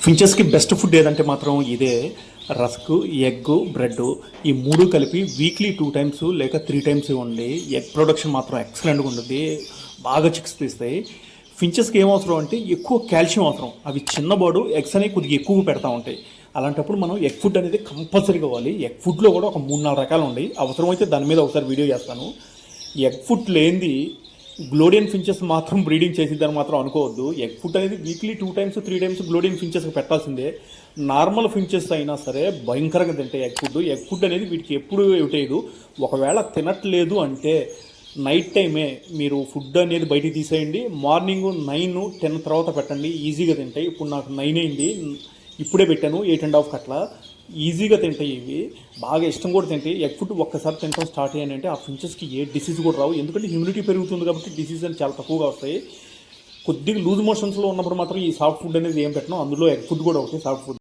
ఫించెస్కి best food ఏదంటే మాత్రం ఇదే. రస్క్, ఎగ్, బ్రెడ్ ఈ మూడు కలిపి వీక్లీ 2 టైమ్స్ లేక 3 టైమ్స్ ఇవ్వండి. ఎగ్ ప్రొడక్షన్ మాత్రం ఎక్సలెంట్గా ఉంటుంది, బాగా చిక్స్ తీస్తాయి. ఫించెస్కి ఏం అవసరం అంటే ఎక్కువ కాల్షియం అవసరం. అవి చిన్నబాడు ఎగ్స్ అనేవి కొద్దిగా ఎక్కువ పెడతా ఉంటాయి. అలాంటప్పుడు మనం ఎగ్ ఫుడ్ అనేది కంపల్సరీగా ఇవ్వాలి. ఎగ్ ఫుడ్లో కూడా ఒక 3-4 రకాలు ఉన్నాయి. అవసరమైతే దాని మీద ఒకసారి వీడియో చేస్తాను. ఎగ్ ఫుడ్ లేనిది గ్లోడియన్ ఫించెస్ మాత్రం బ్రీడింగ్ చేసిద్దని మాత్రం అనుకోవద్దు. ఎగ్ ఫుడ్ అనేది వీక్లీ 2 టైమ్స్ 3 టైమ్స్ గ్లోడియన్ ఫించెస్కి పెట్టాల్సిందే. నార్మల్ ఫించెస్ అయినా సరే భయంకరంగా తింటాయి ఎగ్ ఫుడ్. ఎగ్ ఫుడ్ అనేది వీటికి ఎప్పుడు ఇవ్వలేదు. ఒకవేళ తినట్లేదు అంటే నైట్ టైమే మీరు ఫుడ్ అనేది బయటికి తీసేయండి. మార్నింగ్ 9-10 తర్వాత పెట్టండి, ఈజీగా తింటాయి. ఇప్పుడు నాకు 9 అయింది, ఇప్పుడే పెట్టాను 8:30 అట్లా. ఈజీగా తింటాయి ఇవి, బాగా ఇష్టం కూడా తింటాయి. ఎగ్ ఫుడ్ ఒక్కసారి తినడం స్టార్ట్ అయ్యానంటే ఆ ఫించెస్కి ఏ డిసీజ్ కూడా రావు. ఎందుకంటే హ్యూమిడిటీ పెరుగుతుంది కాబట్టి డిసీజ్ అని చాలా తక్కువగా వస్తాయి. కొద్దిగా లూజ్ మోషన్స్లో ఉన్నప్పుడు మాత్రం ఈ సాఫ్ట్ ఫుడ్ అనేది ఏం పెట్టను. అందులో ఎగ్ ఫుడ్ కూడా ఒకటి సాఫ్ట్ ఫుడ్.